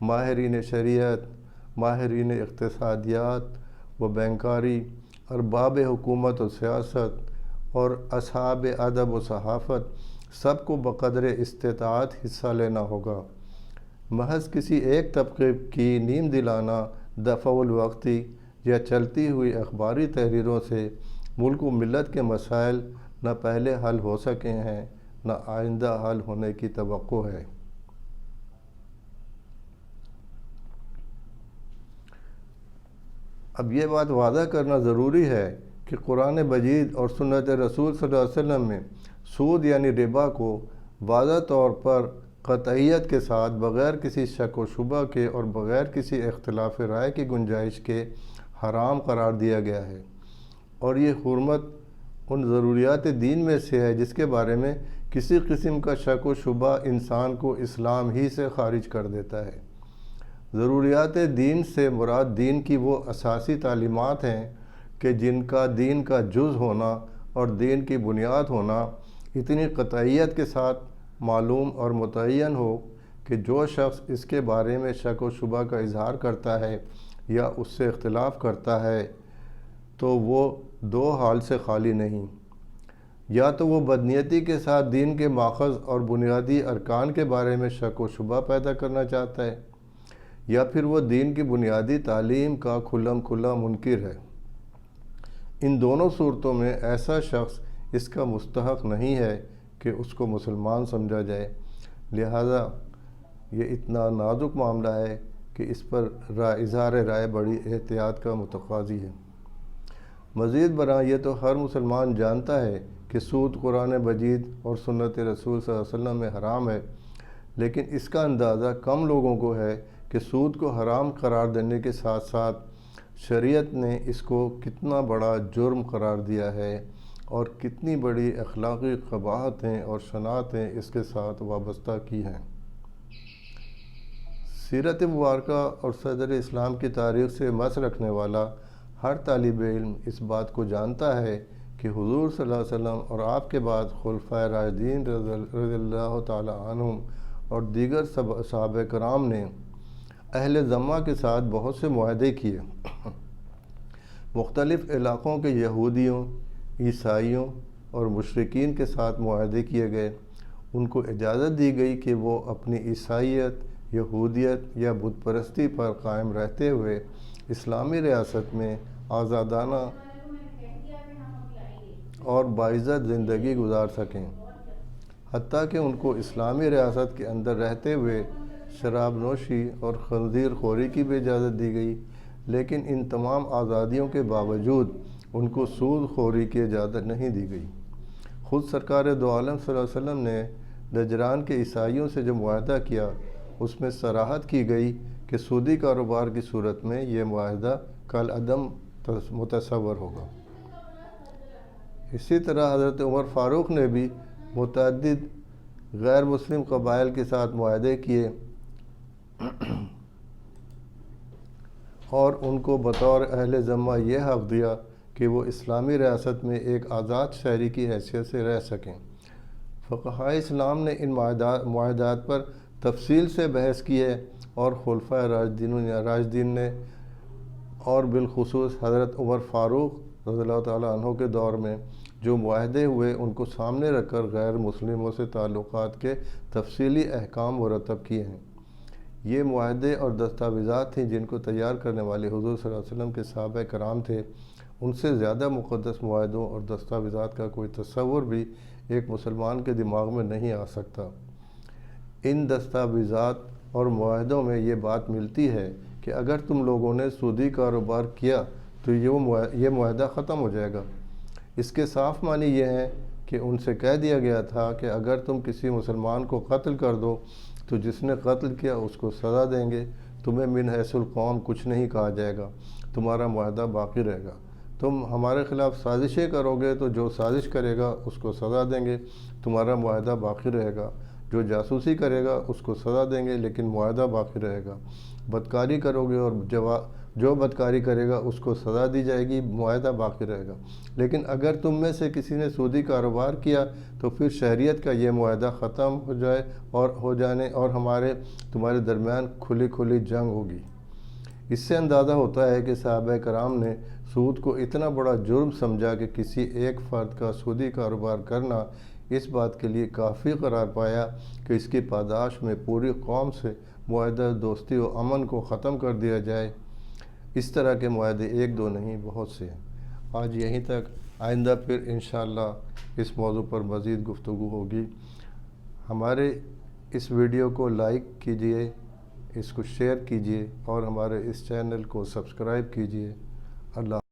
ماہرین شریعت، ماہرین اقتصادیات و بینکاری، ارباب حکومت و سیاست اور اصحاب ادب و صحافت سب کو بقدر استطاعت حصہ لینا ہوگا۔ محض کسی ایک طبقے کی نیم دلانہ دفع الوقتی یا چلتی ہوئی اخباری تحریروں سے ملک و ملت کے مسائل نہ پہلے حل ہو سکے ہیں نہ آئندہ حل ہونے کی توقع ہے۔ اب یہ بات واضح کرنا ضروری ہے کہ قرآن مجید اور سنت رسول صلی اللہ علیہ وسلم میں سود یعنی ربا کو واضح طور پر قطعیت کے ساتھ بغیر کسی شک و شبہ کے اور بغیر کسی اختلاف رائے کی گنجائش کے حرام قرار دیا گیا ہے، اور یہ حرمت ان ضروریات دین میں سے ہے جس کے بارے میں کسی قسم کا شک و شبہ انسان کو اسلام ہی سے خارج کر دیتا ہے۔ ضروریات دین سے مراد دین کی وہ اساسی تعلیمات ہیں کہ جن کا دین کا جز ہونا اور دین کی بنیاد ہونا اتنی قطعیت کے ساتھ معلوم اور متعین ہو کہ جو شخص اس کے بارے میں شک و شبہ کا اظہار کرتا ہے یا اس سے اختلاف کرتا ہے تو وہ دو حال سے خالی نہیں، یا تو وہ بدنیتی کے ساتھ دین کے ماخذ اور بنیادی ارکان کے بارے میں شک و شبہ پیدا کرنا چاہتا ہے، یا پھر وہ دین کی بنیادی تعلیم کا کھلم کھلا منکر ہے۔ ان دونوں صورتوں میں ایسا شخص اس کا مستحق نہیں ہے کہ اس کو مسلمان سمجھا جائے، لہذا یہ اتنا نازک معاملہ ہے کہ اس پر اظہار رائے بڑی احتیاط کا متقاضی ہے۔ مزید برآں یہ تو ہر مسلمان جانتا ہے کہ سود قرآن مجید اور سنت رسول صلی اللہ علیہ وسلم میں حرام ہے، لیکن اس کا اندازہ کم لوگوں کو ہے کہ سود کو حرام قرار دینے کے ساتھ ساتھ شریعت نے اس کو کتنا بڑا جرم قرار دیا ہے اور کتنی بڑی اخلاقی قباحتیں اور شناعتیں اس کے ساتھ وابستہ کی ہیں۔ سیرت مبارکہ اور صدر اسلام کی تاریخ سے مس رکھنے والا ہر طالب علم اس بات کو جانتا ہے کہ حضور صلی اللہ علیہ وسلم اور آپ کے بعد خلفائے راشدین رضی اللہ تعالی عنہم اور دیگر صحابہ کرام نے اہل ذمہ کے ساتھ بہت سے معاہدے کیے۔ مختلف علاقوں کے یہودیوں، عیسائیوں اور مشرکین کے ساتھ معاہدے کیے گئے۔ ان کو اجازت دی گئی کہ وہ اپنی عیسائیت، یہودیت یا بت پرستی پر قائم رہتے ہوئے اسلامی ریاست میں آزادانہ اور باعزت زندگی گزار سکیں، حتیٰ کہ ان کو اسلامی ریاست کے اندر رہتے ہوئے شراب نوشی اور خنزیر خوری کی بھی اجازت دی گئی، لیکن ان تمام آزادیوں کے باوجود ان کو سود خوری کی اجازت نہیں دی گئی۔ خود سرکار دو عالم صلی اللہ علیہ وسلم نے نجران کے عیسائیوں سے جو معاہدہ کیا اس میں صراحت کی گئی کہ سودی کاروبار کی صورت میں یہ معاہدہ کالعدم متصور ہوگا۔ اسی طرح حضرت عمر فاروق نے بھی متعدد غیر مسلم قبائل کے ساتھ معاہدے کیے اور ان کو بطور اہل ذمہ یہ حق دیا کہ وہ اسلامی ریاست میں ایک آزاد شہری کی حیثیت سے رہ سکیں۔ فقہائے اسلام نے ان معاہدات پر تفصیل سے بحث کی ہے، اور خلفائے راشدین نے اور بالخصوص حضرت عمر فاروق رضی اللہ تعالیٰ عنہ کے دور میں جو معاہدے ہوئے ان کو سامنے رکھ کر غیر مسلموں سے تعلقات کے تفصیلی احکام مرتب کیے ہیں۔ یہ معاہدے اور دستاویزات تھیں جن کو تیار کرنے والے حضور صلی اللہ علیہ وسلم کے صحابہ کرام تھے۔ ان سے زیادہ مقدس معاہدوں اور دستاویزات کا کوئی تصور بھی ایک مسلمان کے دماغ میں نہیں آ سکتا۔ ان دستاویزات اور معاہدوں میں یہ بات ملتی ہے کہ اگر تم لوگوں نے سودی کاروبار کیا تو یہ معاہدہ ختم ہو جائے گا۔ اس کے صاف معنی یہ ہے کہ ان سے کہہ دیا گیا تھا کہ اگر تم کسی مسلمان کو قتل کر دو تو جس نے قتل کیا اس کو سزا دیں گے، تمہیں من حیث القوم کچھ نہیں کہا جائے گا، تمہارا معاہدہ باقی رہے گا۔ تم ہمارے خلاف سازشیں کرو گے تو جو سازش کرے گا اس کو سزا دیں گے، تمہارا معاہدہ باقی رہے گا۔ جو جاسوسی کرے گا اس کو سزا دیں گے لیکن معاہدہ باقی رہے گا۔ بدکاری کرو گے اور جو بدکاری کرے گا اس کو سزا دی جائے گی، معاہدہ باقی رہے گا۔ لیکن اگر تم میں سے کسی نے سودی کاروبار کیا تو پھر شہریت کا یہ معاہدہ ختم ہو جانے اور تمہارے درمیان کھلی کھلی جنگ ہوگی۔ اس سے اندازہ ہوتا ہے کہ صحابہ کرام نے سود کو اتنا بڑا جرم سمجھا کہ کسی ایک فرد کا سودی کاروبار کرنا اس بات کے لیے کافی قرار پایا کہ اس کی پاداش میں پوری قوم سے معاہدہ دوستی و امن کو ختم کر دیا جائے۔ اس طرح کے معاہدے ایک دو نہیں، بہت سے ہیں۔ آج یہیں تک، آئندہ پھر انشاءاللہ اس موضوع پر مزید گفتگو ہوگی۔ ہمارے اس ویڈیو کو لائک کیجئے، اس کو شیئر کیجئے اور ہمارے اس چینل کو سبسکرائب کیجئے۔ اللہ